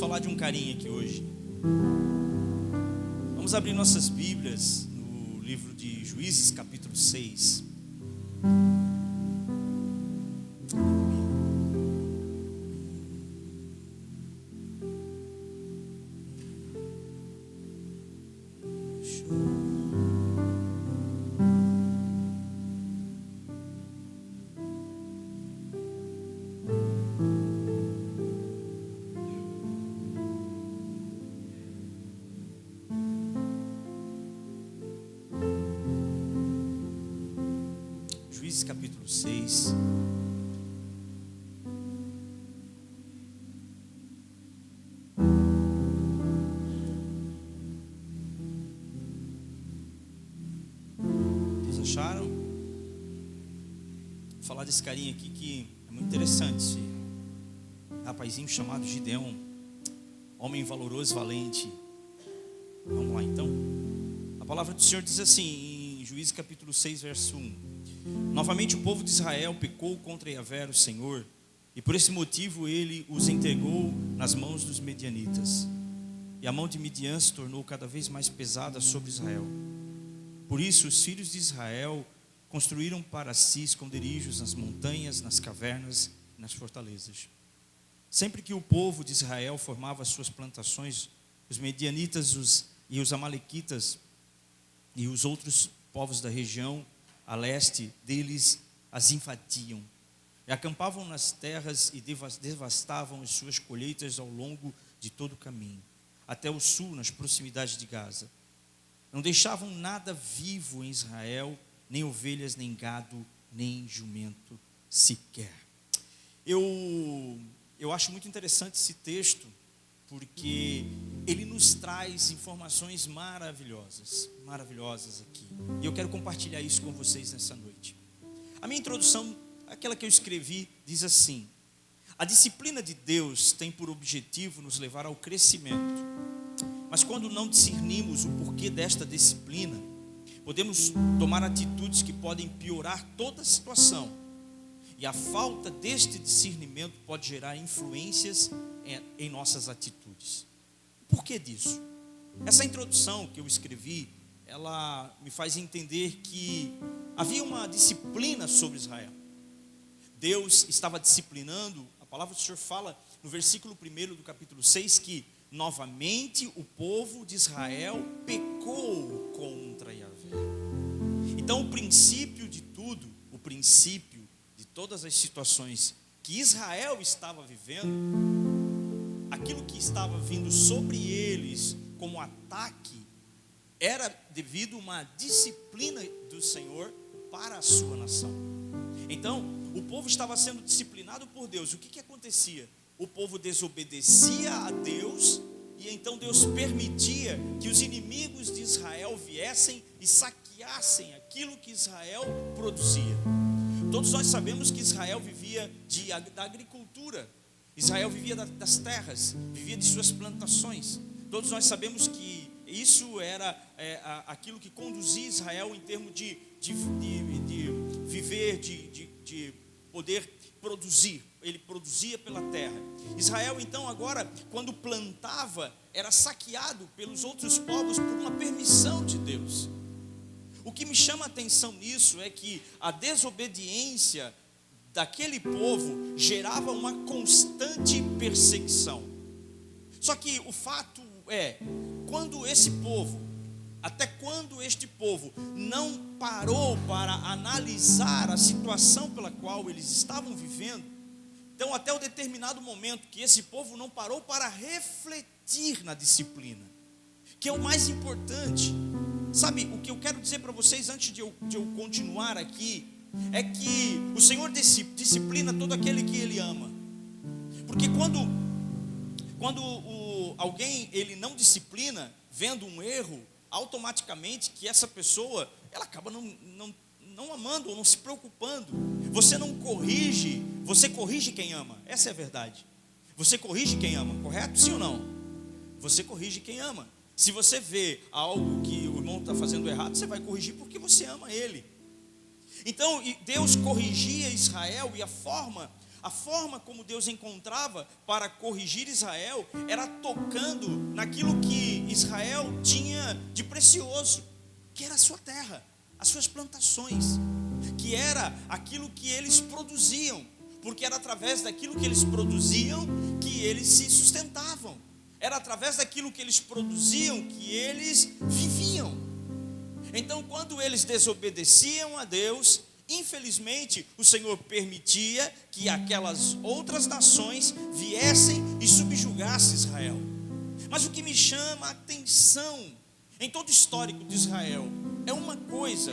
falar de um carinha aqui hoje. Vamos abrir nossas Bíblias no livro de Juízes, capítulo 6. Juízes capítulo 6. Vocês acharam? Vou falar desse carinha aqui que é muito interessante. Esse rapazinho chamado Gideão, homem valoroso e valente. Vamos lá então. A palavra do Senhor diz assim em Juízes capítulo 6, verso 1. Novamente o povo de Israel pecou contra Yahvé, o Senhor, e por esse motivo ele os entregou nas mãos dos medianitas. E a mão de Midian se tornou cada vez mais pesada sobre Israel. Por isso os filhos de Israel construíram para si esconderijos nas montanhas, nas cavernas e nas fortalezas. Sempre que o povo de Israel formava as suas plantações, os medianitas e os amalequitas e os outros povos da região a leste deles as invadiam, e acampavam nas terras e devastavam as suas colheitas ao longo de todo o caminho, até o sul, nas proximidades de Gaza. Não deixavam nada vivo em Israel, nem ovelhas, nem gado, nem jumento sequer. Eu acho muito interessante esse texto, porque ele nos traz informações maravilhosas aqui. E eu quero compartilhar isso com vocês nessa noite. A minha introdução, aquela que eu escrevi, diz assim: a disciplina de Deus tem por objetivo nos levar ao crescimento. Mas quando não discernimos o porquê desta disciplina, podemos tomar atitudes que podem piorar toda a situação. E a falta deste discernimento pode gerar influências em nossas atitudes. Por que disso? Essa introdução que eu escrevi, ela me faz entender que havia uma disciplina sobre Israel. Deus estava disciplinando. A palavra do Senhor fala no versículo 1 do capítulo 6 que novamente o povo de Israel pecou contra Yahvé. Então o princípio de tudo, o princípio de todas as situações que Israel estava vivendo, aquilo que estava vindo sobre eles como ataque, era devido a uma disciplina do Senhor para a sua nação. Então, o povo estava sendo disciplinado por Deus. O que acontecia? O povo desobedecia a Deus, e então Deus permitia que os inimigos de Israel viessem e saqueassem aquilo que Israel produzia. Todos nós sabemos que Israel vivia da agricultura. Israel vivia das terras, vivia de suas plantações. Todos nós sabemos que isso era aquilo que conduzia Israel em termos de viver, de poder produzir. Ele produzia pela terra. Israel então agora, quando plantava, era saqueado pelos outros povos por uma permissão de Deus. O que me chama a atenção nisso é que a desobediência daquele povo gerava uma constante perseguição. Só que o fato é, até quando este povo não parou para analisar a situação pela qual eles estavam vivendo, então até o determinado momento que esse povo não parou para refletir na disciplina, que é o mais importante. Sabe, o que eu quero dizer para vocês antes de eu continuar aqui, é que o Senhor disciplina todo aquele que Ele ama. Porque quando alguém ele não disciplina, vendo um erro, automaticamente que essa pessoa, ela acaba não amando ou não se preocupando. Você não corrige, você corrige quem ama. Essa é a verdade. Você corrige quem ama, correto? Sim ou não? Você corrige quem ama. Se você vê algo que o irmão está fazendo errado, você vai corrigir porque você ama ele. Então Deus corrigia Israel, e a forma A forma como Deus encontrava para corrigir Israel era tocando naquilo que Israel tinha de precioso, que era a sua terra, as suas plantações, que era aquilo que eles produziam, porque era através daquilo que eles produziam que eles se sustentavam, era através daquilo que eles produziam que eles viviam. Então, quando eles desobedeciam a Deus, infelizmente, o Senhor permitia que aquelas outras nações viessem e subjugassem Israel. Mas o que me chama a atenção em todo o histórico de Israel é uma coisa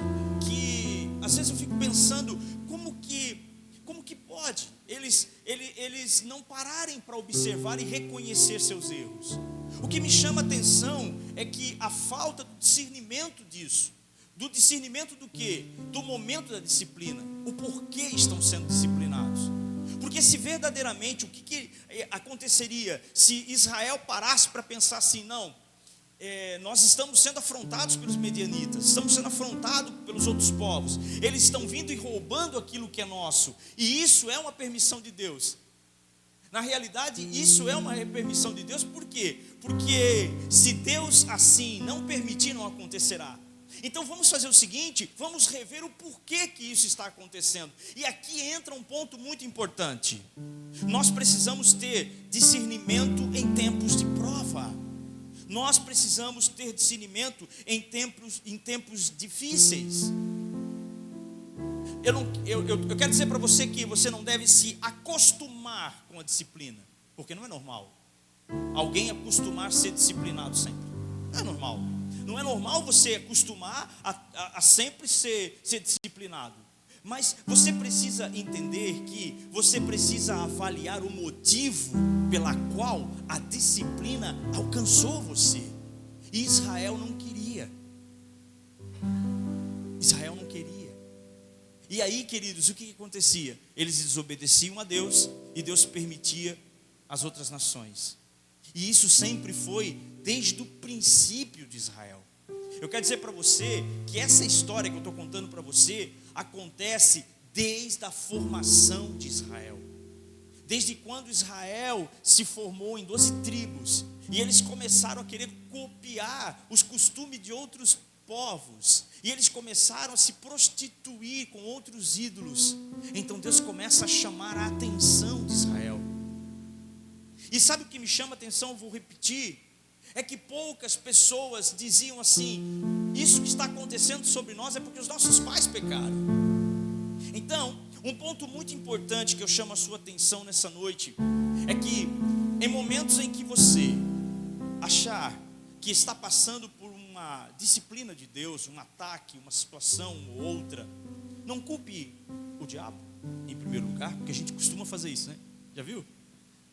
que às vezes eu fico pensando, como que pode eles não pararem para observar e reconhecer seus erros? O que me chama a atenção é que a falta do discernimento disso. Do discernimento do quê? Do momento da disciplina. O porquê estão sendo disciplinados. Porque se verdadeiramente, o que aconteceria se Israel parasse para pensar assim, não, nós estamos sendo afrontados pelos medianitas, estamos sendo afrontados pelos outros povos, eles estão vindo e roubando aquilo que é nosso, e isso é uma permissão de Deus. Na realidade, isso é uma permissão de Deus. Por quê? Porque se Deus assim não permitir, não acontecerá. Então vamos fazer o seguinte, vamos rever o porquê que isso está acontecendo. E aqui entra um ponto muito importante. Nós precisamos ter discernimento em tempos de prova. Nós precisamos ter discernimento em tempos difíceis. Eu quero dizer para você que você não deve se acostumar com a disciplina, porque não é normal alguém acostumar a ser disciplinado sempre. Não é normal. Não é normal você acostumar a sempre ser disciplinado. Mas você precisa entender que você precisa avaliar o motivo pela qual a disciplina alcançou você. E Israel não queria. Israel não queria. E aí, queridos, o que acontecia? Eles desobedeciam a Deus e Deus permitia as outras nações. E isso sempre foi desde o princípio de Israel. Eu quero dizer para você que essa história que eu estou contando para você acontece desde a formação de Israel. Desde quando Israel se formou em 12 tribos e eles começaram a querer copiar os costumes de outros povos, e eles começaram a se prostituir com outros ídolos. Então Deus começa a chamar a atenção de Israel. E sabe o que me chama a atenção? Eu vou repetir. É que poucas pessoas diziam assim: isso que está acontecendo sobre nós é porque os nossos pais pecaram. Então, um ponto muito importante que eu chamo a sua atenção nessa noite é que em momentos em que você achar que está passando por uma disciplina de Deus, um ataque, uma situação ou outra, não culpe o diabo em primeiro lugar, porque a gente costuma fazer isso, né? Já viu?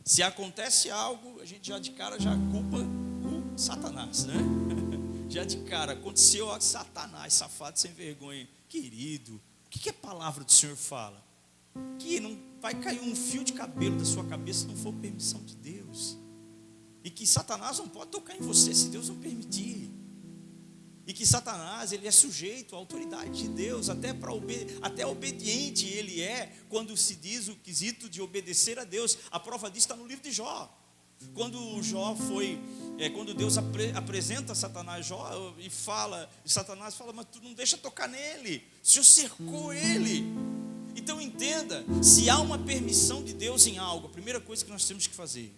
Se acontece algo, a gente já de cara já culpa o Satanás, né? Já de cara, aconteceu algo, Satanás, safado, sem vergonha. Querido, o que a palavra do Senhor fala? Que não vai cair um fio de cabelo da sua cabeça se não for permissão de Deus. E que Satanás não pode tocar em você se Deus não permitir. E que Satanás, ele é sujeito à autoridade de Deus, até obediente ele é, quando se diz o quesito de obedecer a Deus. A prova disso está no livro de Jó. Quando Deus apresenta Satanás a Jó e Satanás fala, mas tu não deixa tocar nele, o Senhor cercou ele. Então entenda, se há uma permissão de Deus em algo, a primeira coisa que nós temos que fazer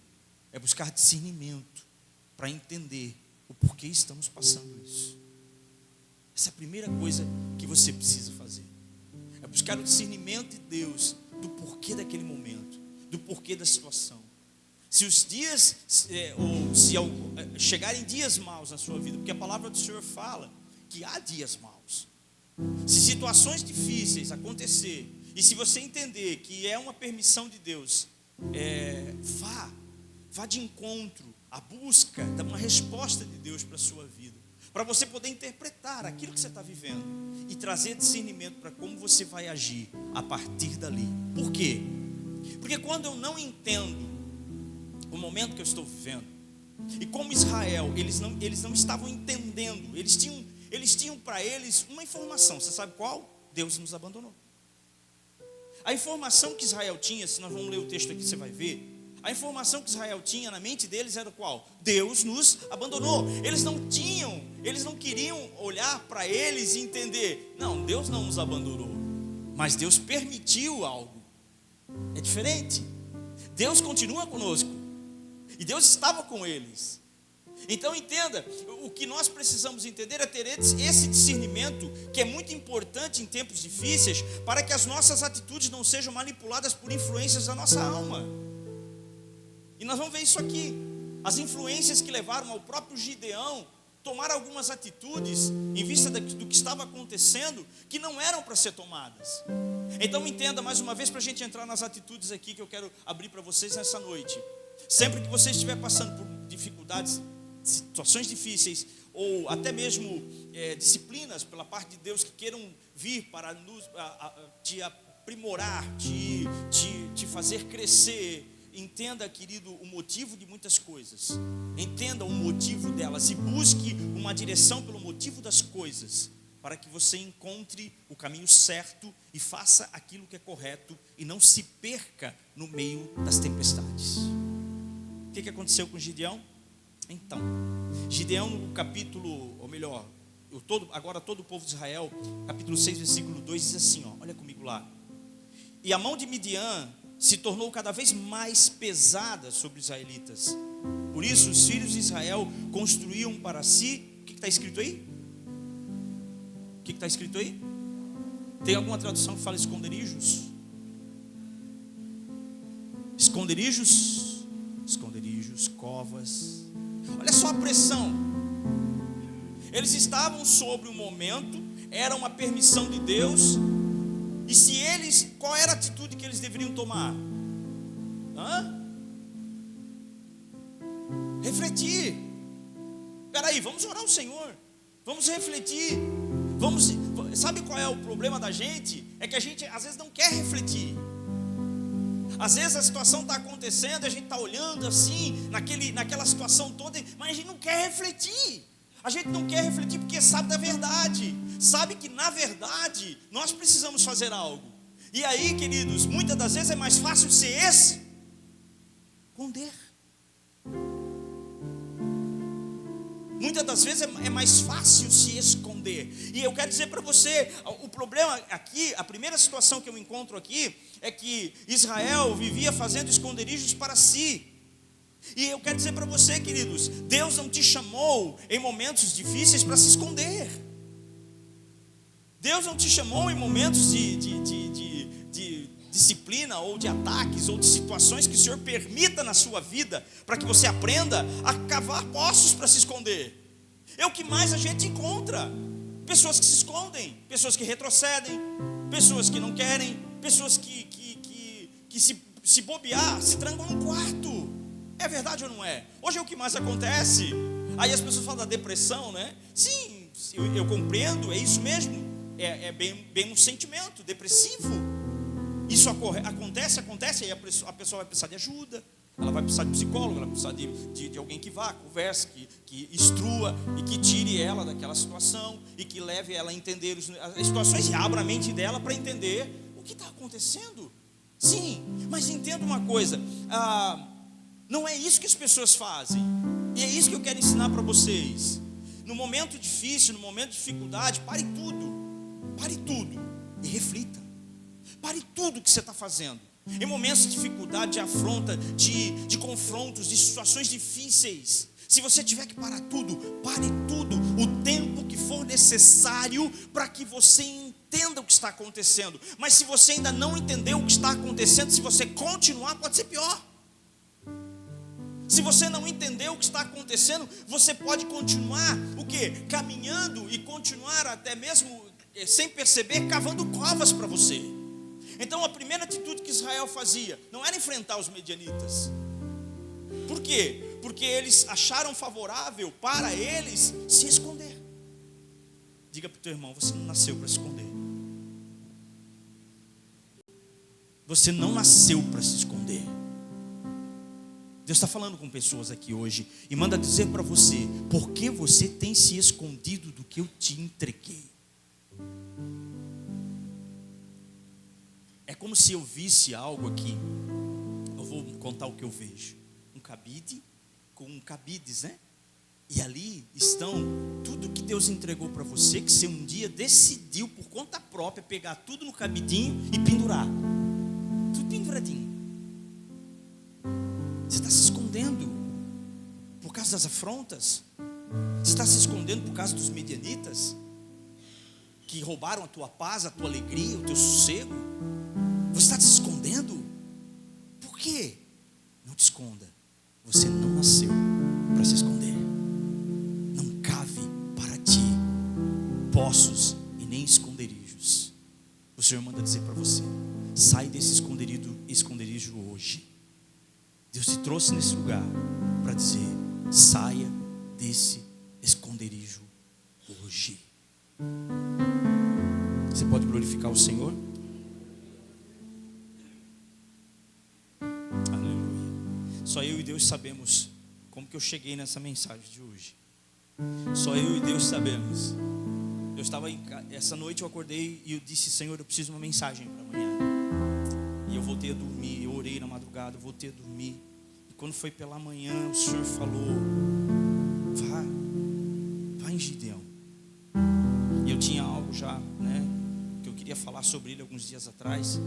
é buscar discernimento para entender o porquê estamos passando isso. Essa é a primeira coisa que você precisa fazer. É buscar o discernimento de Deus do porquê daquele momento, do porquê da situação. Se os dias, chegarem dias maus na sua vida, porque a palavra do Senhor fala que há dias maus. Se situações difíceis acontecer, e se você entender que é uma permissão de Deus, vá de encontro à busca de uma resposta de Deus para a sua vida, para você poder interpretar aquilo que você está vivendo e trazer discernimento para como você vai agir a partir dali. Por quê? Porque quando eu não entendo o momento que eu estou vivendo, e como Israel, eles não estavam entendendo, eles tinham para eles uma informação, você sabe qual? Deus nos abandonou. A informação que Israel tinha, se nós vamos ler o texto aqui, você vai ver. A informação que Israel tinha na mente deles era qual? Deus nos abandonou. Eles não queriam olhar para eles e entender, não, Deus não nos abandonou, mas Deus permitiu algo. É diferente. Deus continua conosco, e Deus estava com eles. Então entenda, o que nós precisamos entender é ter esse discernimento, que é muito importante em tempos difíceis, para que as nossas atitudes não sejam manipuladas por influências da nossa alma. E nós vamos ver isso aqui, as influências que levaram ao próprio Gideão tomar algumas atitudes, em vista do que estava acontecendo, que não eram para ser tomadas. Então entenda mais uma vez, para a gente entrar nas atitudes aqui, que eu quero abrir para vocês nessa noite. Sempre que você estiver passando por dificuldades, situações difíceis, ou até mesmo disciplinas pela parte de Deus que queiram vir para te aprimorar, te fazer crescer, entenda, querido, o motivo de muitas coisas. Entenda o motivo delas e busque uma direção pelo motivo das coisas, para que você encontre o caminho certo e faça aquilo que é correto e não se perca no meio das tempestades. O que aconteceu com Gideão? Então, Gideão no capítulo, ou melhor, agora todo o povo de Israel, capítulo 6, versículo 2, diz assim, olha comigo lá. E a mão de Midian se tornou cada vez mais pesada sobre os israelitas. Por isso os filhos de Israel construíam para si, o que está escrito aí? O que está escrito aí? Tem alguma tradução que fala esconderijos? Esconderijos, covas. Olha só a pressão. Eles estavam sobre o momento, era uma permissão de Deus. E se eles, qual era a atitude que eles deveriam tomar? Refletir. Peraí, vamos orar ao Senhor. Vamos refletir. Sabe qual é o problema da gente? É que a gente às vezes não quer refletir. Às vezes a situação está acontecendo, a gente está olhando assim, naquela situação toda, mas a gente não quer refletir. A gente não quer refletir porque sabe da verdade, sabe que na verdade nós precisamos fazer algo. E aí, queridos, muitas das vezes é mais fácil se esconder. Muitas das vezes é mais fácil se esconder. E eu quero dizer para você, o problema aqui, a primeira situação que eu encontro aqui, é que Israel vivia fazendo esconderijos para si. E eu quero dizer para você, queridos, Deus não te chamou em momentos difíceis para se esconder. Deus não te chamou em momentos de disciplina, ou de ataques, ou de situações que o Senhor permita na sua vida, para que você aprenda a cavar poços para se esconder. É o que mais a gente encontra. Pessoas que se escondem, pessoas que retrocedem, pessoas que não querem, pessoas que se bobear, se trancam no quarto. É verdade ou não é? Hoje é o que mais acontece. Aí as pessoas falam da depressão, né? Sim, eu compreendo, é isso mesmo. É bem um sentimento depressivo. Isso acontece, aí a pessoa vai precisar de ajuda. Ela vai precisar de psicólogo, ela vai precisar de alguém que vá, converse, que instrua e que tire ela daquela situação e que leve ela a entender as situações e abra a mente dela para entender o que está acontecendo. Sim, mas entenda uma coisa, não é isso que as pessoas fazem. E é isso que eu quero ensinar para vocês. No momento difícil, no momento de dificuldade, pare tudo e reflita. Pare tudo que você está fazendo. Em momentos de dificuldade, de afronta, de confrontos, de situações difíceis, se você tiver que parar tudo, pare tudo, o tempo que for necessário para que você entenda o que está acontecendo. Mas se você ainda não entendeu o que está acontecendo, se você continuar, pode ser pior. Se você não entendeu o que está acontecendo, você pode continuar o quê? Caminhando e continuar até mesmo sem perceber, cavando covas para você. Então a primeira atitude que Israel fazia não era enfrentar os medianitas. Por quê? Porque eles acharam favorável para eles se esconder. Diga para o teu irmão, você não nasceu para se esconder. Você não nasceu para se esconder. Deus está falando com pessoas aqui hoje e manda dizer para você, por que você tem se escondido do que eu te entreguei? É como se eu visse algo aqui. Eu vou contar o que eu vejo. Um cabide com cabides, né? E ali estão tudo que Deus entregou para você, que você um dia decidiu por conta própria pegar tudo no cabidinho e pendurar. Tudo penduradinho. Você está se escondendo por causa das afrontas? Você está se escondendo por causa dos medianitas que roubaram a tua paz, a tua alegria, o teu sossego? Você está se escondendo? Por quê? Não te esconda. Você não nasceu para se esconder. Não cabe para ti poços e nem esconderijos. O Senhor manda dizer para você: sai desse esconderijo hoje. Deus te trouxe nesse lugar para dizer: saia desse esconderijo hoje. Você pode glorificar o Senhor? Aleluia. Só eu e Deus sabemos como que eu cheguei nessa mensagem de hoje. Só eu e Deus sabemos. Eu estava essa noite, eu acordei e eu disse: Senhor, eu preciso de uma mensagem para amanhã. E eu voltei a dormir. Eu orei na madrugada, eu voltei a dormir. E quando foi pela manhã, o Senhor falou: vá em Gideão. E eu tinha algo já, né, que eu queria falar sobre ele alguns dias atrás,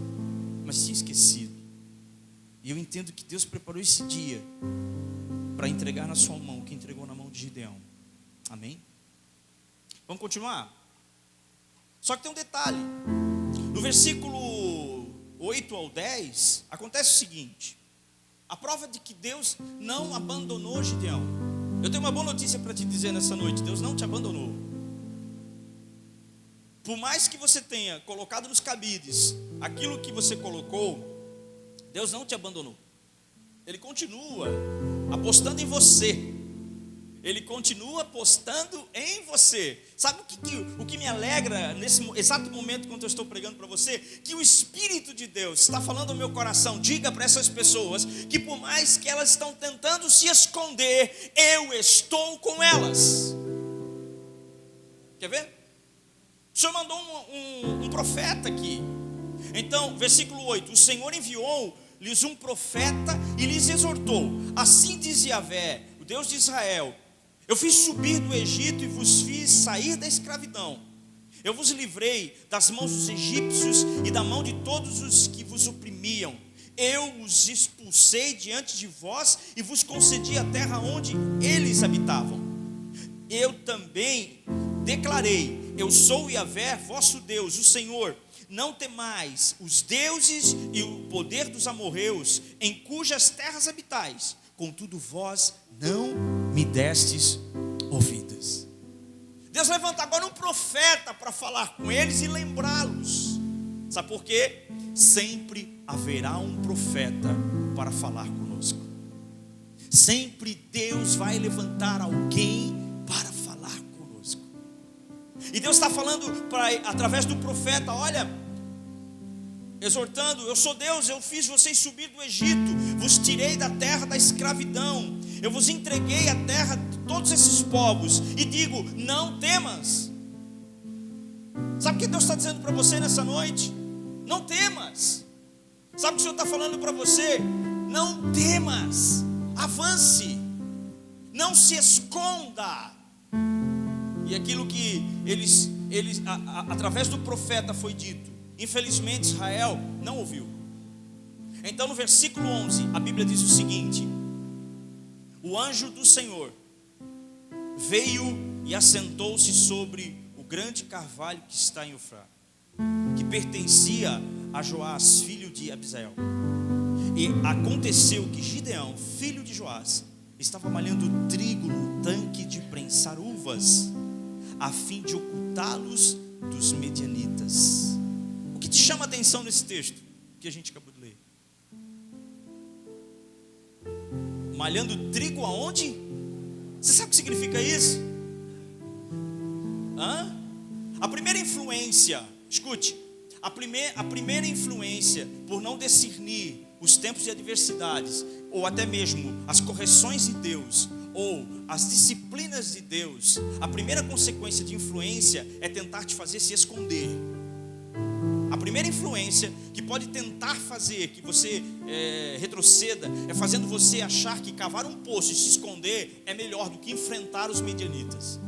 mas tinha esquecido. E eu entendo que Deus preparou esse dia para entregar na sua mão o que entregou na mão de Gideão. Amém? Vamos continuar? Só que tem um detalhe. No versículo 8 ao 10, acontece o seguinte: a prova de que Deus não abandonou Gideão. Eu tenho uma boa notícia para te dizer nessa noite: Deus não te abandonou. Por mais que você tenha colocado nos cabides aquilo que você colocou, Deus não te abandonou. Ele continua apostando em você. Ele continua apostando em você. Sabe o que me alegra nesse exato momento quando eu estou pregando para você? Que o Espírito de Deus está falando ao meu coração: diga para essas pessoas que por mais que elas estão tentando se esconder, eu estou com elas. Quer ver? O Senhor mandou um profeta aqui. Então, versículo 8: o Senhor enviou-lhes um profeta e lhes exortou: assim diz Yahvé, o Deus de Israel: eu fiz subir do Egito e vos fiz sair da escravidão. Eu vos livrei das mãos dos egípcios e da mão de todos os que vos oprimiam. Eu os expulsei diante de vós e vos concedi a terra onde eles habitavam. Eu também declarei: eu sou Yahvé, vosso Deus, o Senhor. Não temais os deuses e o poder dos amorreus, em cujas terras habitais. Contudo vós não me destes ouvidos. Deus levanta agora um profeta para falar com eles e lembrá-los. Sabe por quê? Sempre haverá um profeta para falar conosco. Sempre Deus vai levantar alguém para falar conosco. E Deus está falando através do profeta: olha, exortando: eu sou Deus, eu fiz vocês subir do Egito, vos tirei da terra da escravidão, eu vos entreguei a terra de todos esses povos, e digo: não temas. Sabe o que Deus está dizendo para você nessa noite? Não temas. Sabe o que o Senhor está falando para você? Não temas, avance, não se esconda. E aquilo que através do profeta foi dito, infelizmente Israel não ouviu. Então no versículo 11 a Bíblia diz o seguinte: o anjo do Senhor veio e assentou-se sobre o grande carvalho que está em Ofrá, que pertencia a Joás, filho de Abisael. E aconteceu que Gideão, filho de Joás, estava malhando trigo no tanque de prensar uvas, a fim de ocultá-los dos medianitas. O que te chama a atenção nesse texto que a gente acabou de ler? Malhando trigo aonde? Você sabe o que significa isso? A primeira influência, escute, a primeira influência por não discernir os tempos de adversidades, ou até mesmo as correções de Deus, ou as disciplinas de Deus, a primeira consequência de influência é tentar te fazer se esconder. A primeira influência que pode tentar fazer que você retroceda é fazendo você achar que cavar um poço e se esconder é melhor do que enfrentar os midianitas.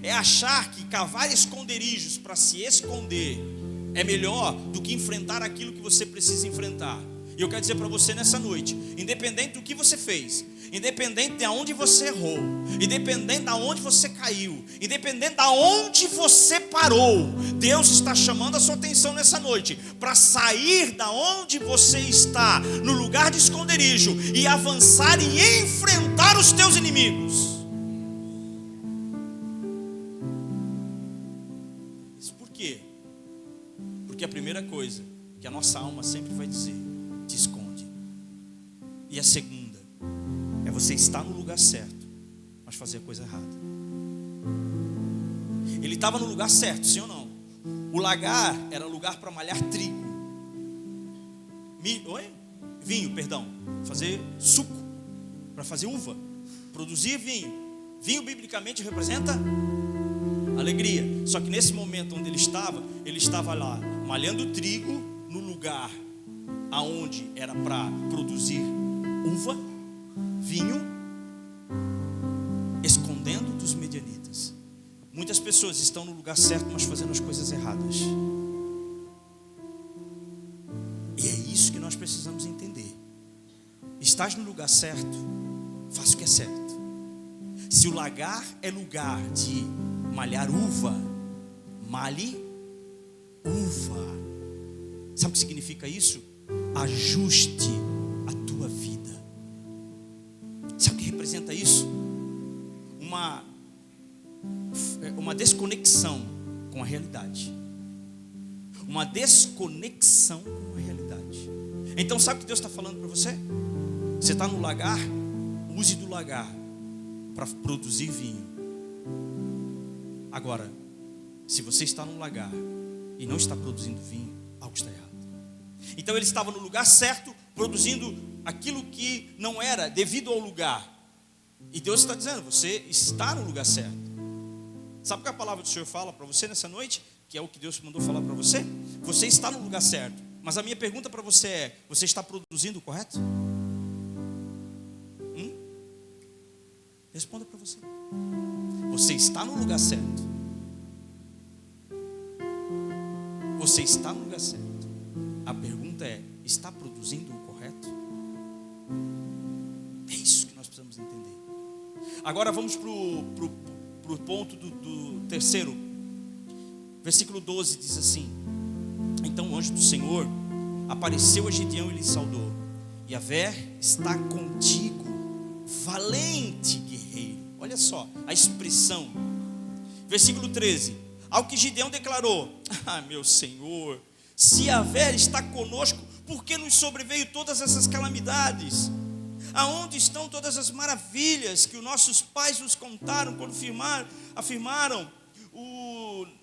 É achar que cavar esconderijos para se esconder é melhor do que enfrentar aquilo que você precisa enfrentar. E eu quero dizer para você nessa noite, independente do que você fez, independente de onde você errou, independente de onde você caiu, independente de onde você parou, Deus está chamando a sua atenção nessa noite para sair da onde você está, no lugar de esconderijo, e avançar e enfrentar os teus inimigos. Isso por quê? Porque a primeira coisa que a nossa alma sempre vai dizer: te esconde. E a segunda é você estar no lugar certo, mas fazer a coisa errada. Ele estava no lugar certo, sim ou não? O lagar era lugar para malhar trigo, vinho, perdão, fazer suco, para fazer uva, produzir vinho. Vinho biblicamente representa alegria. Só que nesse momento onde ele estava lá malhando trigo no lugar aonde era para produzir uva, vinho, escondendo dos medianitas. Muitas pessoas estão no lugar certo, mas fazendo as coisas erradas. E é isso que nós precisamos entender. Estás no lugar certo, faça o que é certo. Se o lagar é lugar de malhar uva, malhe uva. Sabe o que significa isso? Ajuste a tua vida. Sabe o que representa isso? Uma desconexão com a realidade. Uma desconexão com a realidade. Então sabe o que Deus está falando para você? Você está no lagar, use do lagar para produzir vinho. Agora, se você está no lagar e não está produzindo vinho, algo está errado. Então ele estava no lugar certo, produzindo aquilo que não era devido ao lugar. E Deus está dizendo: você está no lugar certo. Sabe o que a palavra do Senhor fala para você nessa noite? Que é o que Deus mandou falar para você? Você está no lugar certo. Mas a minha pergunta para você é: você está produzindo o correto? Responda para você. Você está no lugar certo? Você está no lugar certo? A pergunta é: está produzindo o correto? É isso que nós precisamos entender. Agora vamos para o ponto do terceiro. Versículo 12 diz assim: então o anjo do Senhor apareceu a Gideão e lhe saudou: Yahvé está contigo, valente guerreiro. Olha só a expressão. Versículo 13: ao que Gideão declarou: meu Senhor, se Yahvé está conosco, por que nos sobreveio todas essas calamidades? Aonde estão todas as maravilhas que os nossos pais nos contaram quando afirmaram: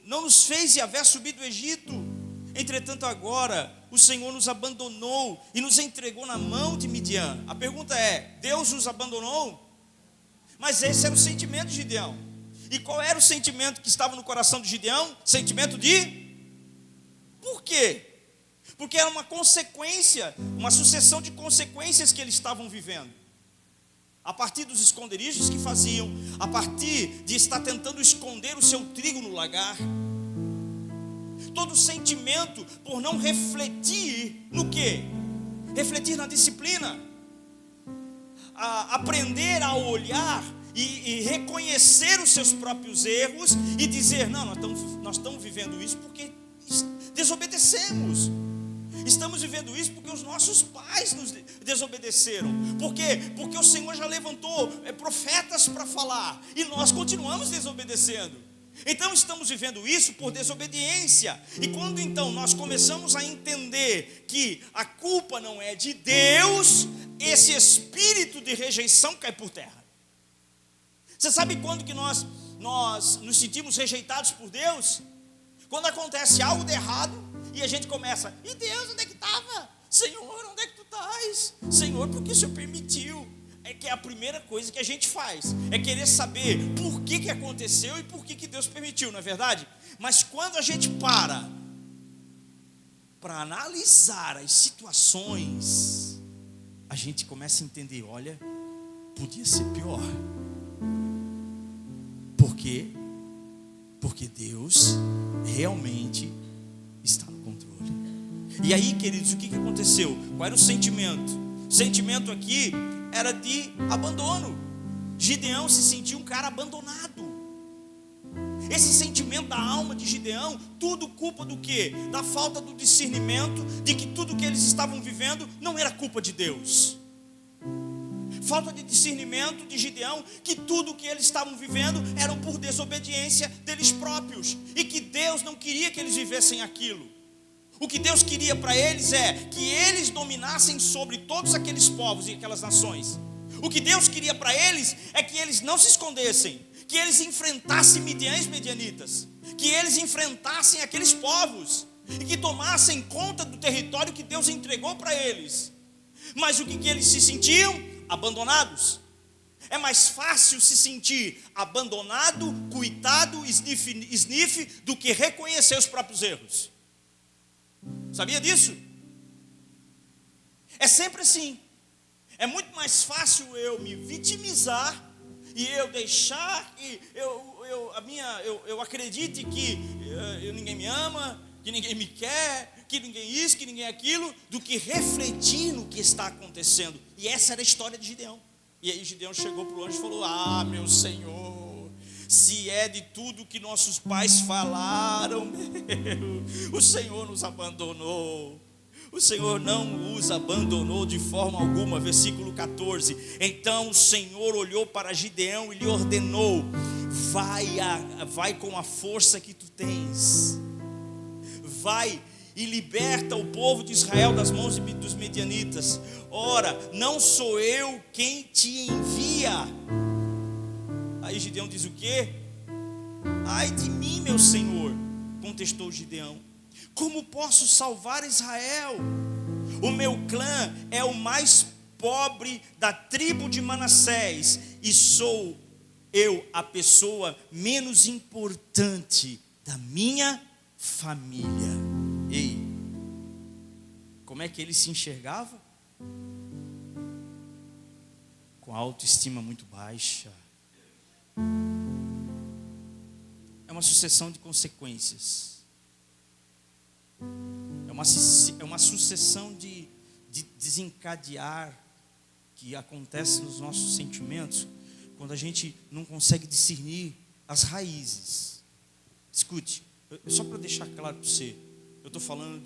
não nos fez Yahvé subir do Egito? Entretanto agora o Senhor nos abandonou e nos entregou na mão de Midian. A pergunta é: Deus nos abandonou? Mas esse era o sentimento de Gideão. E qual era o sentimento que estava no coração de Gideão? Sentimento de... Por quê? Porque era uma consequência, uma sucessão de consequências que eles estavam vivendo. A partir dos esconderijos que faziam, a partir de estar tentando esconder o seu trigo no lagar. Todo o sentimento por não refletir no quê? Refletir na disciplina. Aprender a olhar e reconhecer os seus próprios erros e dizer: não, nós estamos vivendo isso porque desobedecemos. Estamos vivendo isso porque os nossos pais nos desobedeceram. Por quê? Porque o Senhor já levantou profetas para falar e nós continuamos desobedecendo. Então estamos vivendo isso por desobediência. E quando então nós começamos a entender que a culpa não é de Deus, esse espírito de rejeição cai por terra. Você sabe quando que nós nos sentimos rejeitados por Deus? Quando acontece algo de errado e a gente começa: e Deus, onde é que estava? Senhor, onde é que tu estás? Senhor, por que o Senhor permitiu? É que é a primeira coisa que a gente faz, é querer saber por que aconteceu e por que Deus permitiu, não é verdade? Mas quando a gente para para analisar as situações, a gente começa a entender, olha, podia ser pior. Por quê? Porque Deus realmente está no controle. E aí, queridos, o que aconteceu? Qual era o sentimento? O sentimento aqui era de abandono. Gideão se sentiu um cara abandonado. Esse sentimento da alma de Gideão, tudo culpa do quê? Da falta do discernimento de que tudo que eles estavam vivendo não era culpa de Deus. Falta de discernimento de Gideão, que tudo que eles estavam vivendo era por desobediência deles próprios, e que Deus não queria que eles vivessem aquilo. O que Deus queria para eles é que eles dominassem sobre todos aqueles povos e aquelas nações. O que Deus queria para eles é que eles não se escondessem, que eles enfrentassem Midiães, Medianitas, que eles enfrentassem aqueles povos e que tomassem conta do território que Deus entregou para eles. Mas o que eles se sentiam? Abandonados. É mais fácil se sentir abandonado, coitado, sniff, do que reconhecer os próprios erros. Sabia disso? É sempre assim. É muito mais fácil eu me vitimizar e eu deixar que eu acredite que ninguém me ama, que ninguém me quer, que ninguém isso, que ninguém aquilo, do que refletir no que está acontecendo. E essa era a história de Gideão. E aí Gideão chegou para o anjo e falou: ah, meu Senhor, se é de tudo que nossos pais falaram, o Senhor nos abandonou. O Senhor não os abandonou de forma alguma. Versículo 14. Então o Senhor olhou para Gideão e lhe ordenou: vai com a força que tu tens, vai e liberta o povo de Israel das mãos dos medianitas. Ora, não sou eu quem te envia. Aí Gideão diz o quê? Ai de mim, meu Senhor, contestou Gideão. Como posso salvar Israel? O meu clã é o mais pobre da tribo de Manassés, e sou eu a pessoa menos importante da minha família. Ei, como é que ele se enxergava? Com a autoestima muito baixa. É uma sucessão de consequências. É uma sucessão de desencadear que acontece nos nossos sentimentos quando a gente não consegue discernir as raízes. Escute, só para deixar claro para você, eu estou falando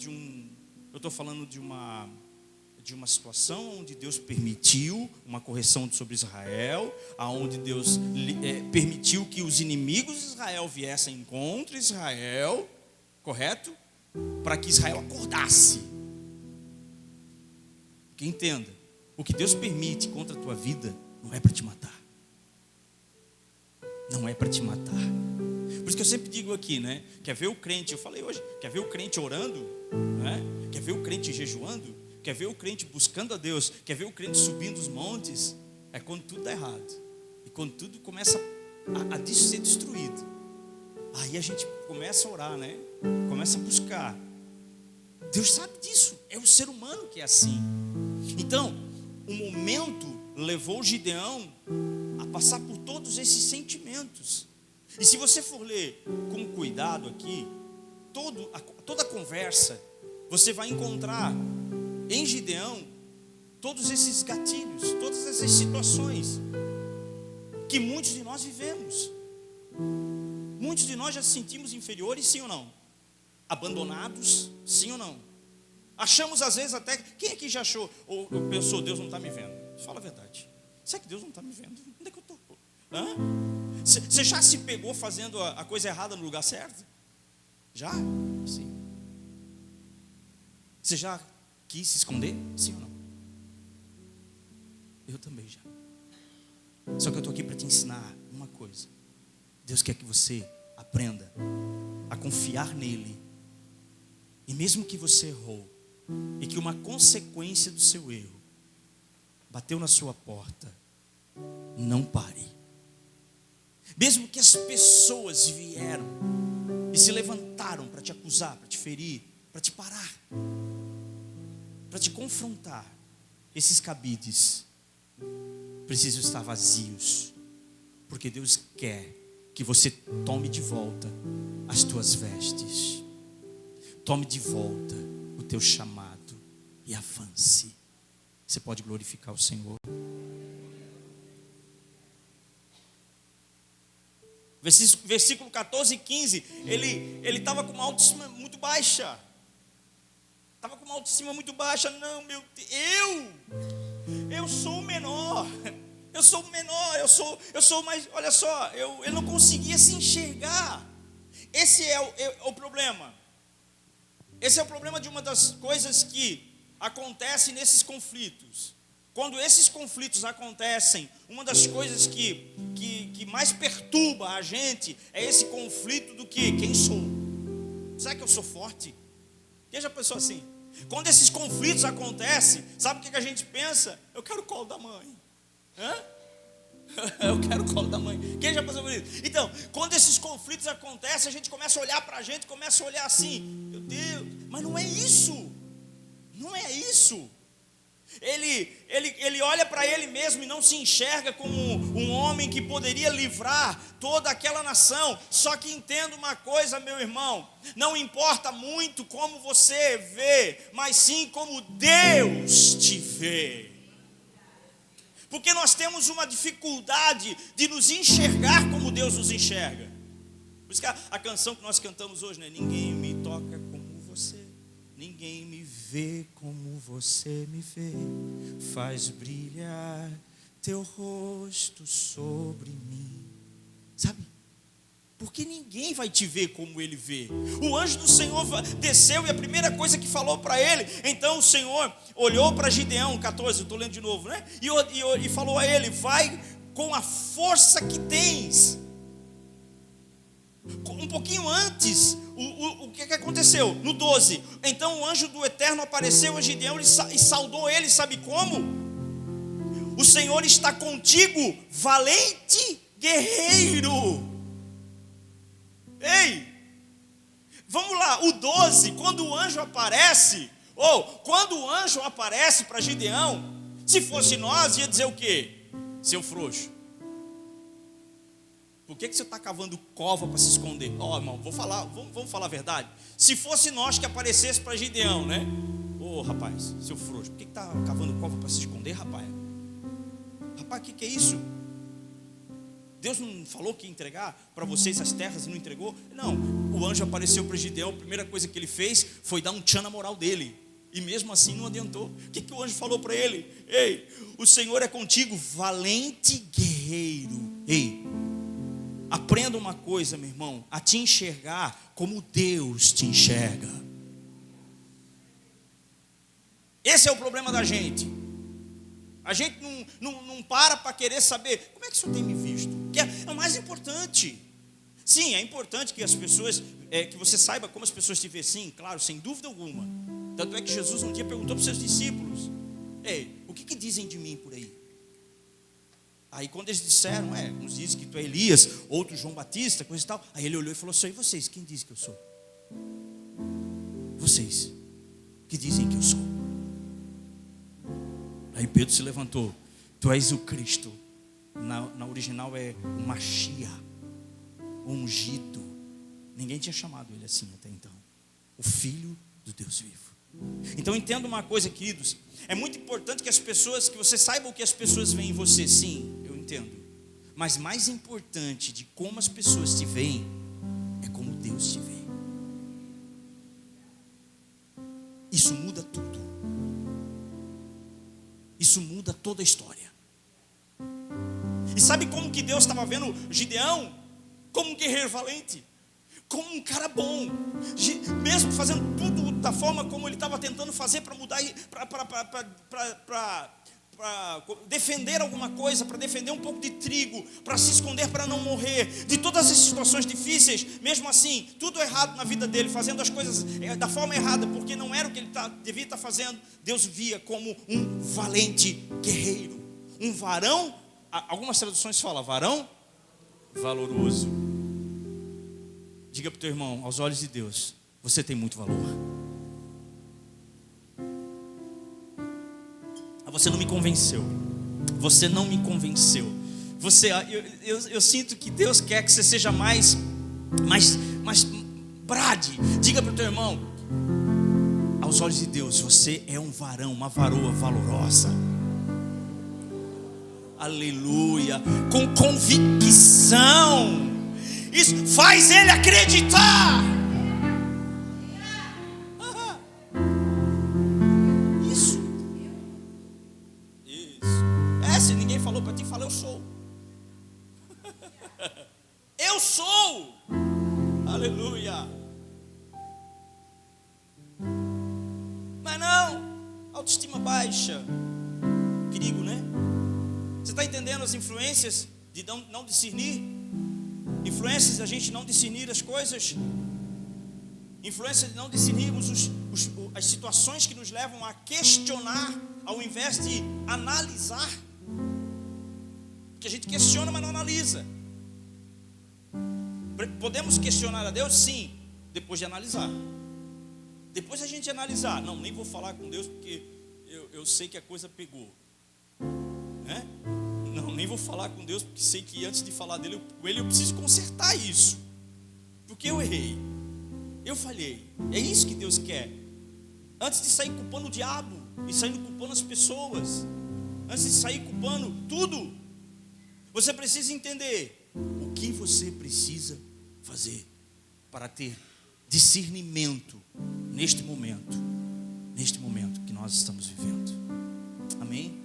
de uma situação onde Deus permitiu uma correção sobre Israel, aonde Deus permitiu que os inimigos de Israel viessem contra Israel, correto? Para que Israel acordasse. Que entenda, o que Deus permite contra a tua vida não é para te matar. Não é para te matar. Por isso que eu sempre digo aqui, né? Quer ver o crente, eu falei hoje, quer ver o crente orando, né? Quer ver o crente jejuando, quer ver o crente buscando a Deus, quer ver o crente subindo os montes, é quando tudo dá errado. E quando tudo começa a ser destruído. Aí a gente começa a orar, né? Começa a buscar. Deus sabe disso. É o ser humano que é assim. Então, o momento levou Gideão a passar por todos esses sentimentos. E se você for ler com cuidado aqui, toda a conversa, você vai encontrar em Gideão todos esses gatilhos, todas essas situações que muitos de nós vivemos. Muitos de nós já se sentimos inferiores, sim ou não? Abandonados, sim ou não? Achamos às vezes até, quem aqui já achou, ou pensou, Deus não está me vendo? Fala a verdade. Será que Deus não está me vendo? Onde é que eu estou? Você já se pegou fazendo a coisa errada no lugar certo? Já? Sim. Você já quis se esconder? Sim ou não? Eu também já. Só que eu estou aqui para te ensinar uma coisa. Deus quer que você aprenda a confiar nele. E mesmo que você errou, e que uma consequência do seu erro bateu na sua porta, não pare. Mesmo que as pessoas vieram e se levantaram para te acusar, para te ferir, para te parar, para te confrontar. Esses cabides precisam estar vazios, porque Deus quer que você tome de volta as tuas vestes, tome de volta o teu chamado e avance. Você pode glorificar o Senhor. Versículo 14 e 15, ele estava com uma autoestima muito baixa. Estava com uma autoestima muito baixa. Não, meu Deus, eu sou o menor. Eu sou o menor, eu sou mais, olha só, eu não conseguia se enxergar. Esse é o problema. Esse é o problema de uma das coisas que acontece nesses conflitos. Quando esses conflitos acontecem, uma das coisas que mais perturba a gente é esse conflito do que? Quem sou? Será que eu sou forte? Quem já pensou assim? Quando esses conflitos acontecem, sabe o que a gente pensa? Eu quero o colo da mãe. Hã? Eu quero o colo da mãe. Quem já pensou por isso? Então, quando esses conflitos acontecem, a gente começa a olhar para a gente, começa a olhar assim, meu Deus, mas não é isso. Não é isso. Ele olha para ele mesmo e não se enxerga como um homem que poderia livrar toda aquela nação. Só que entenda uma coisa, meu irmão, não importa muito como você vê, mas sim como Deus te vê. Porque nós temos uma dificuldade de nos enxergar como Deus nos enxerga. Por isso que a canção que nós cantamos hoje, né? Ninguém me toca como você, ninguém me vê como você me vê, faz brilhar teu rosto sobre mim. Sabe? Porque ninguém vai te ver como ele vê. O anjo do Senhor desceu e a primeira coisa que falou para ele, então o Senhor olhou para Gideão, 14, eu estou lendo de novo, né? E falou a ele, vai com a força que tens. Um pouquinho antes, o que aconteceu? No 12, então o anjo do Eterno apareceu a Gideão e saudou ele, sabe como? O Senhor está contigo, valente guerreiro. Ei, vamos lá, o 12, quando o anjo aparece, quando o anjo aparece para Gideão, se fosse nós, ia dizer o quê? Seu frouxo, por que você está cavando cova para se esconder? Irmão, vamos falar a verdade. Se fosse nós que aparecesse para Gideão, né? Rapaz, seu frouxo, por que está cavando cova para se esconder, rapaz? Rapaz, o que é isso? Deus não falou que ia entregar para vocês as terras e não entregou? Não, o anjo apareceu para Gideão, a primeira coisa que ele fez foi dar um tchan na moral dele. E mesmo assim não adiantou. O que o anjo falou para ele? Ei, o Senhor é contigo, valente guerreiro. Ei, aprenda uma coisa, meu irmão, a te enxergar como Deus te enxerga. Esse é o problema da gente. A gente não para querer saber como é que o Senhor tem me visto, que é o mais importante. Sim, é importante que as pessoas, que você saiba como as pessoas te veem, sim, claro, sem dúvida alguma. Tanto é que Jesus um dia perguntou para os seus discípulos, ei, o que dizem de mim por aí? Aí quando eles disseram, uns dizem que tu é Elias, outros João Batista, coisa e tal. Aí ele olhou e falou assim, e vocês, quem diz que eu sou? Vocês, que dizem que eu sou? Aí Pedro se levantou, tu és o Cristo, na original é o Machia, o ungido. Ninguém tinha chamado ele assim até então, o Filho do Deus vivo. Então entenda uma coisa, queridos, é muito importante que você saiba o que as pessoas veem em você. Sim, eu entendo, mas mais importante de como as pessoas te veem é como Deus te vê. Isso muda tudo. Isso muda toda a história. E sabe como que Deus estava vendo Gideão? Como um guerreiro valente, como um cara bom, mesmo fazendo tudo da forma como ele estava tentando fazer para mudar, para defender alguma coisa, para defender um pouco de trigo, para se esconder, para não morrer, de todas as situações difíceis. Mesmo assim, tudo errado na vida dele, fazendo as coisas da forma errada, porque não era o que ele devia estar fazendo. Deus via como um valente guerreiro, um varão, algumas traduções falam varão valoroso. Diga para o teu irmão, aos olhos de Deus, você tem muito valor. Você não me convenceu. Você não me convenceu. Eu sinto que Deus quer que você seja mais brade. Diga para o teu irmão: aos olhos de Deus, você é um varão, uma varoa valorosa. Aleluia. Com convicção. Isso faz ele acreditar. Isso. Se ninguém falou para ti, fala: eu sou. Eu sou. Aleluia. Mas não, autoestima baixa. Perigo, né? Você está entendendo as influências de não discernir? Influências da gente não discernir as coisas. Influência de não discernirmos as situações que nos levam a questionar, ao invés de analisar. Porque a gente questiona, mas não analisa. Podemos questionar a Deus? Sim, depois de analisar. Depois a gente analisar. Não, nem vou falar com Deus porque eu sei que a coisa pegou, né? Não, nem vou falar com Deus porque sei que antes de falar dele, eu preciso consertar isso. Porque eu errei, eu falhei. É isso que Deus quer. Antes de sair culpando o diabo e saindo culpando as pessoas, antes de sair culpando tudo, você precisa entender o que você precisa fazer para ter discernimento neste momento que nós estamos vivendo. Amém?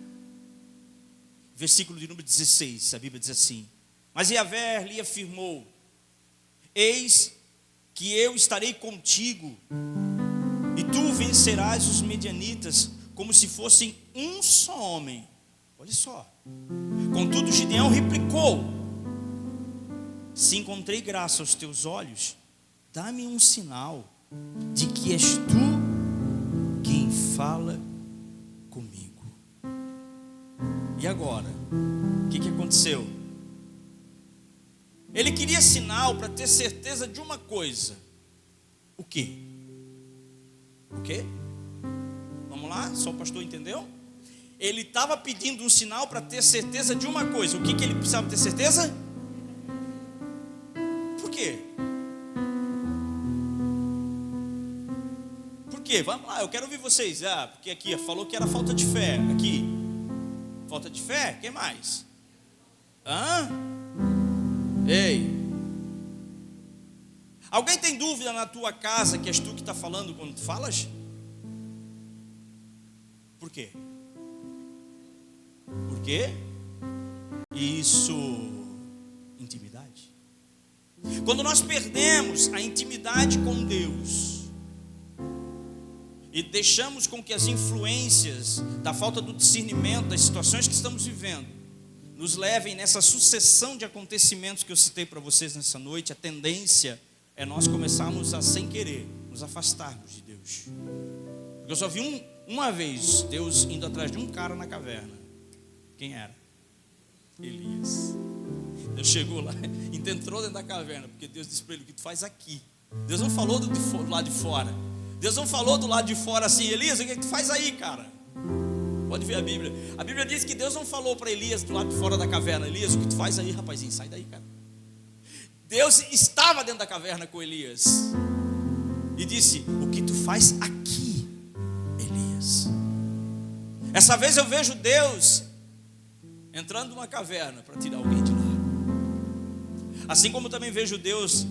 Versículo de número 16, a Bíblia diz assim: mas Yahvé lhe afirmou: eis que eu estarei contigo, e tu vencerás os medianitas como se fossem um só homem. Olha só. Contudo Gideão replicou: se encontrei graça aos teus olhos, dá-me um sinal de que és tu quem fala comigo. E agora, o que aconteceu? Ele queria sinal para ter certeza de uma coisa. O quê? O quê? Vamos lá, só o pastor entendeu? Ele estava pedindo um sinal para ter certeza de uma coisa. O que ele precisava ter certeza? Por quê? Por quê? Vamos lá, eu quero ouvir vocês. Porque aqui falou que era falta de fé. Aqui, falta de fé? Quem mais? Ei, alguém tem dúvida na tua casa que és tu que está falando quando tu falas? Por quê? Por quê? Isso, intimidade. Quando nós perdemos a intimidade com Deus e deixamos com que as influências da falta do discernimento das situações que estamos vivendo nos levem nessa sucessão de acontecimentos que eu citei para vocês nessa noite, a tendência é nós começarmos a, sem querer, nos afastarmos de Deus. Porque eu só vi uma vez Deus indo atrás de um cara na caverna. Quem era? Elias. Deus chegou lá, entrou dentro da caverna, porque Deus disse para ele: o que tu faz aqui? Deus não falou do lado de fora. Deus não falou do lado de fora assim: Elias, o que tu faz aí, cara? Pode ver a Bíblia. A Bíblia diz que Deus não falou para Elias do lado de fora da caverna: Elias, o que tu faz aí, rapazinho? Sai daí, cara. Deus estava dentro da caverna com Elias e disse: o que tu faz aqui, Elias? Essa vez eu vejo Deus entrando numa caverna para tirar alguém de lá. Assim como também vejo Deus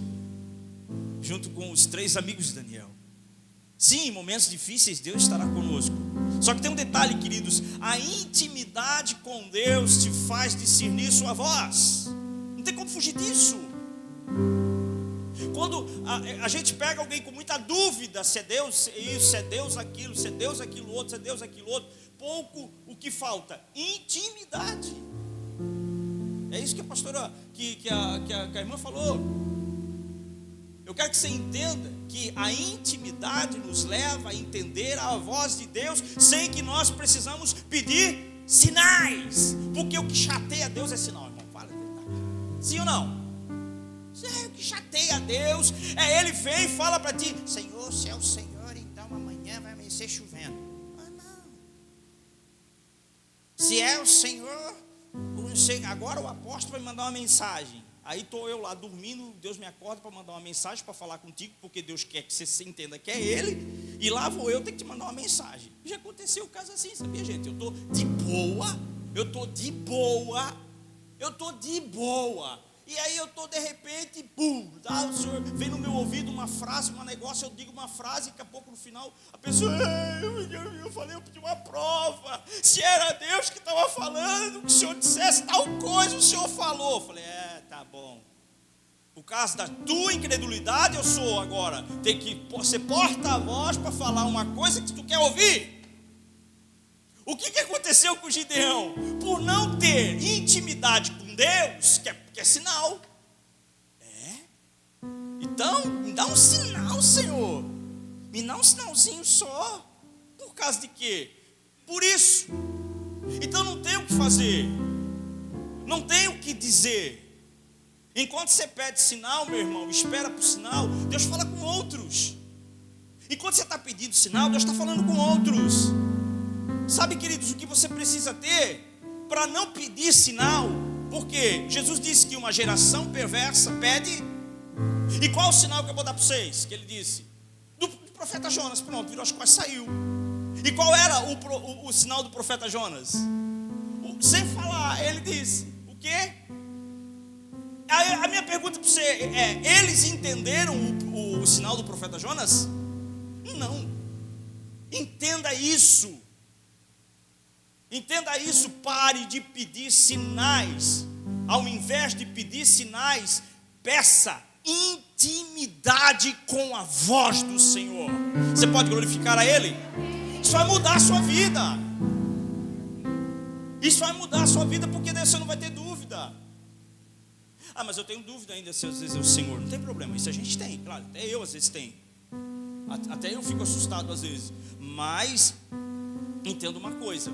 junto com os 3 amigos de Daniel. Sim, em momentos difíceis Deus estará conosco. Só que tem um detalhe, queridos: a intimidade com Deus te faz discernir sua voz. Não tem como fugir disso. Quando a gente pega alguém com muita dúvida, se é Deus isso, se é Deus aquilo, se é Deus aquilo outro, se é Deus aquilo outro, pouco o que falta? Intimidade. É isso que a pastora, que a irmã falou. Eu quero que você entenda que a intimidade nos leva a entender a voz de Deus sem que nós precisamos pedir sinais. Porque o que chateia Deus é sinal, irmão. Fala a verdade. Sim ou não? O que chateia Deus é Ele vem e fala para ti: Senhor, se é o Senhor, então amanhã vai amanhecer chovendo. Não. Se é o Senhor, não sei, agora o apóstolo vai mandar uma mensagem. Aí estou eu lá dormindo, Deus me acorda para mandar uma mensagem, para falar contigo, porque Deus quer que você entenda que é Ele, e lá vou eu ter que te mandar uma mensagem. Já aconteceu o caso assim, sabia, gente? Eu estou de boa, e aí eu estou de repente, pum, tá, o Senhor vem no meu ouvido uma frase, um negócio, eu digo uma frase, e daqui a pouco no final, a pessoa, eu falei, eu pedi uma prova, se era Deus que estava falando, que o Senhor dissesse tal coisa, o Senhor falou. Eu falei, tá bom, por causa da tua incredulidade, eu sou agora, tem que ser porta-voz para falar uma coisa que tu quer ouvir. O que aconteceu com Gideão? Por não ter intimidade com Deus, que é sinal. Então, me dá um sinal, Senhor. Me dá um sinalzinho só. Por causa de quê? Por isso. Então não tem o que fazer. Não tem o que dizer. Enquanto você pede sinal, meu irmão, espera por sinal, Deus fala com outros. Enquanto você está pedindo sinal, Deus está falando com outros. Sabe, queridos, o que você precisa ter para não pedir sinal? Porque Jesus disse que uma geração perversa pede. E qual o sinal que eu vou dar para vocês? Que ele disse? Do profeta Jonas. Pronto, virou as costas, saiu. E qual era o sinal do profeta Jonas? Sem falar, ele disse: o quê? A minha pergunta para você é: eles entenderam o sinal do profeta Jonas? Não. Entenda isso. Entenda isso, pare de pedir sinais. Ao invés de pedir sinais, peça intimidade com a voz do Senhor. Você pode glorificar a Ele? Isso vai mudar a sua vida. Isso vai mudar a sua vida, porque daí você não vai ter dúvida. Mas eu tenho dúvida ainda se às vezes é o Senhor. Não tem problema, isso a gente tem, claro, até eu às vezes tenho. Até eu fico assustado às vezes. Mas entenda uma coisa: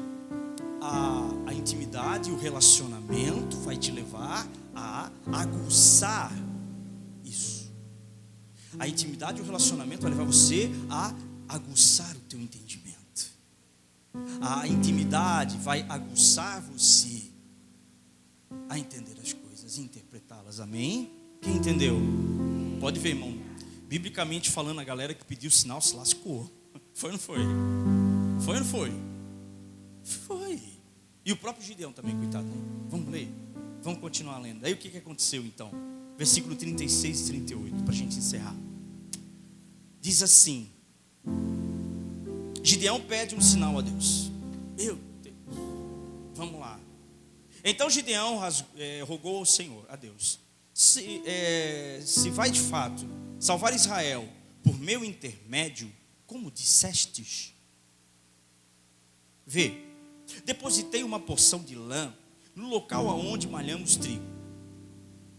a intimidade e o relacionamento vai te levar a aguçar isso. A intimidade e o relacionamento vai levar você a aguçar o teu entendimento. A intimidade vai aguçar você a entender as coisas, interpretá-las. Amém? Quem entendeu? Pode ver, irmão. Biblicamente falando, a galera que pediu sinal se lascou. Foi ou não foi? Foi ou não foi? Foi. E o próprio Gideão também, coitado, né? Vamos ler? Vamos continuar lendo. Aí o que aconteceu então? Versículo 36 e 38, para a gente encerrar. Diz assim: Gideão pede um sinal a Deus. Meu Deus. Vamos lá. Então Gideão rogou ao Senhor, a Deus: se vai de fato salvar Israel por meu intermédio, como dissestes, vê, depositei uma porção de lã no local aonde malhamos trigo.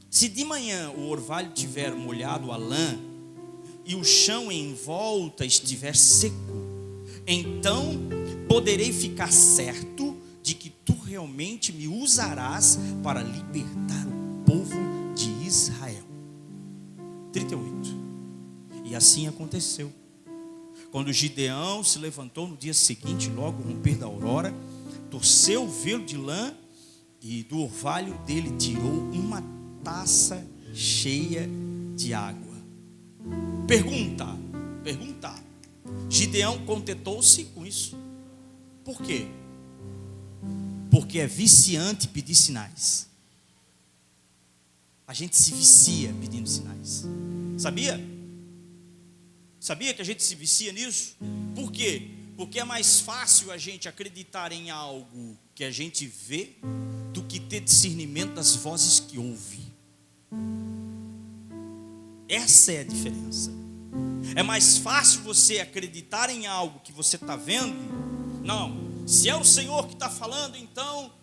Se de manhã o orvalho tiver molhado a lã e o chão em volta estiver seco, então poderei ficar certo de que tu realmente me usarás para libertar o povo de Israel. 38. E assim aconteceu. Quando Gideão se levantou no dia seguinte, logo ao romper da aurora, torceu o velo de lã e do orvalho dele tirou uma taça cheia de água. Pergunta. Gideão contentou-se com isso. Por quê? Porque é viciante pedir sinais. A gente se vicia pedindo sinais. Sabia? Sabia que a gente se vicia nisso? Por quê? Porque é mais fácil a gente acreditar em algo que a gente vê do que ter discernimento das vozes que ouve. Essa é a diferença. É mais fácil você acreditar em algo que você está vendo. Não, se é o Senhor que está falando, então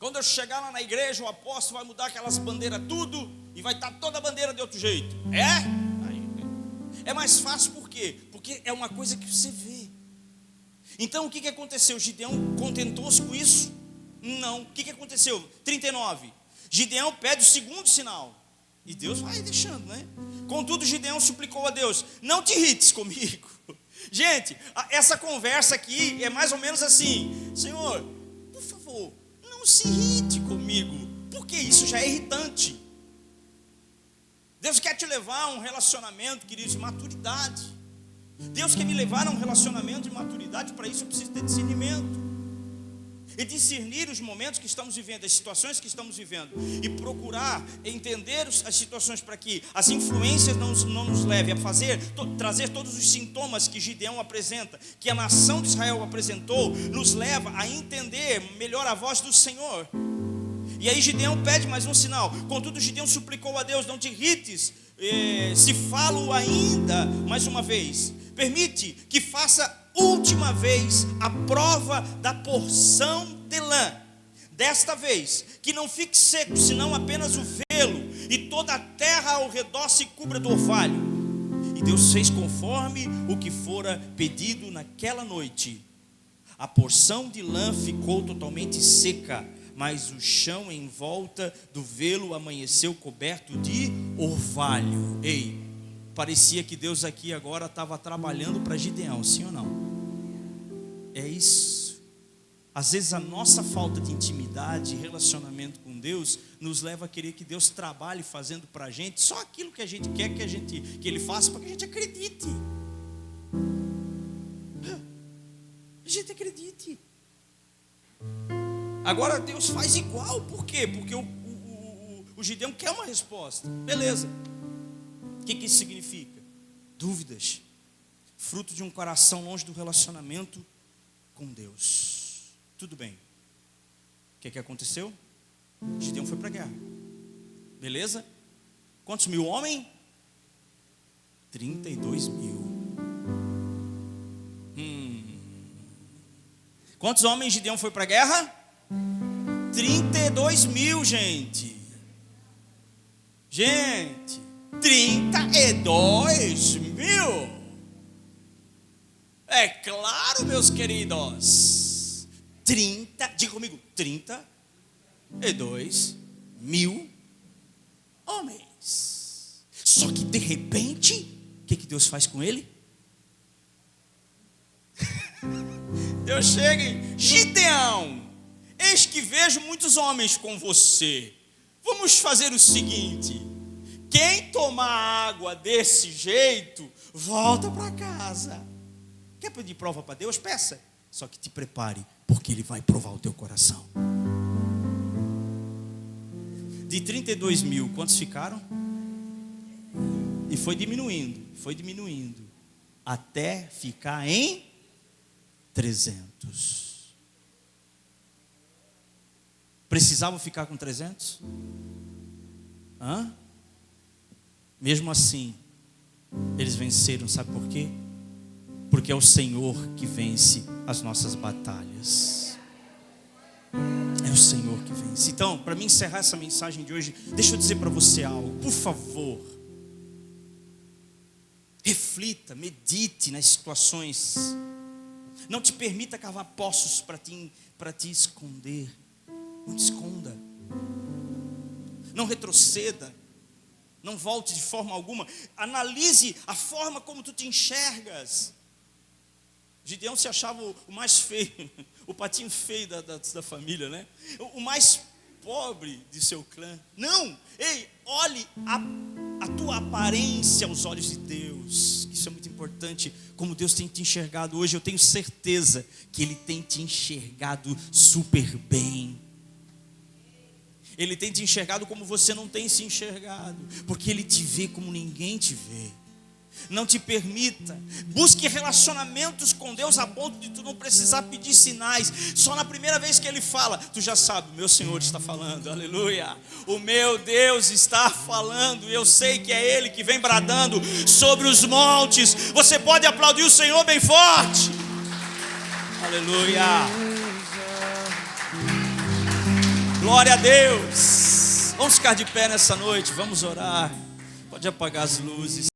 quando eu chegar lá na igreja, o apóstolo vai mudar aquelas bandeiras tudo e vai estar toda a bandeira de outro jeito. É mais fácil, por quê? Porque é uma coisa que você vê. Então o que aconteceu? Gideão contentou-se com isso? Não. O que aconteceu? 39. Gideão pede o segundo sinal. E Deus vai deixando, né? Contudo, Gideão suplicou a Deus: não te irrites comigo. Gente, essa conversa aqui é mais ou menos assim: Senhor, por favor, Não se irrite comigo, porque isso já é irritante. Deus quer te levar a um relacionamento, queridos, de maturidade. Deus quer me levar a um relacionamento de maturidade. Para isso eu preciso ter discernimento e discernir os momentos que estamos vivendo, as situações que estamos vivendo, e procurar entender as situações para que as influências não nos levem a trazer todos os sintomas que Gideão apresenta, que a nação de Israel apresentou, nos leva a entender melhor a voz do Senhor. E aí Gideão pede mais um sinal. Contudo, Gideão suplicou a Deus: não te irrites, se falo ainda mais uma vez, permite que faça última vez a prova da porção de lã. Desta vez, que não fique seco, senão apenas o velo, e toda a terra ao redor se cubra do orvalho. E Deus fez conforme o que fora pedido naquela noite. A porção de lã ficou totalmente seca, mas o chão em volta do velo amanheceu coberto de orvalho. Ei, parecia que Deus aqui agora estava trabalhando para Gideão, sim ou não? É isso. Às vezes a nossa falta de intimidade e relacionamento com Deus nos leva a querer que Deus trabalhe fazendo para a gente só aquilo que a gente quer que Ele faça, para que a gente acredite. A gente acredite. Agora Deus faz igual. Por quê? Porque o Gideão quer uma resposta. Beleza. O que isso significa? Dúvidas. Fruto de um coração longe do relacionamento com Deus. Tudo bem. O que aconteceu? Gideão foi para a guerra. Beleza? Quantos mil homens? 32 mil. Quantos homens Gideão foi para a guerra? 32 mil, gente. Gente, 32 mil. É claro, meus queridos. Diga comigo, 32 mil homens. Só que de repente, o que Deus faz com ele? Deus chega e: Gideão, eis que vejo muitos homens com você. Vamos fazer o seguinte: quem tomar água desse jeito, volta para casa. Quer pedir prova para Deus? Peça. Só que te prepare, porque Ele vai provar o teu coração. De 32 mil, quantos ficaram? E foi diminuindo, até ficar em 300. Precisava ficar com 300? Mesmo assim, eles venceram, sabe por quê? Porque é o Senhor que vence as nossas batalhas. É o Senhor que vence. Então, para mim encerrar essa mensagem de hoje, deixa eu dizer para você algo, por favor. Reflita, medite nas situações. Não te permita cavar poços para te esconder. Não te esconda. Não retroceda. Não volte de forma alguma. Analise a forma como tu te enxergas. Gideão se achava o mais feio, o patinho feio da família, né? O mais pobre de seu clã. Não, ei, olhe a tua aparência aos olhos de Deus. Isso é muito importante. Como Deus tem te enxergado hoje, eu tenho certeza que Ele tem te enxergado super bem. Ele tem te enxergado como você não tem se enxergado, porque Ele te vê como ninguém te vê. Não te permita. Busque relacionamentos com Deus a ponto de tu não precisar pedir sinais. Só na primeira vez que Ele fala, tu já sabe: o meu Senhor está falando, aleluia. O meu Deus está falando. E eu sei que é Ele que vem bradando sobre os montes. Você pode aplaudir o Senhor bem forte. Aleluia. Glória a Deus. Vamos ficar de pé nessa noite, vamos orar. Pode apagar as luzes.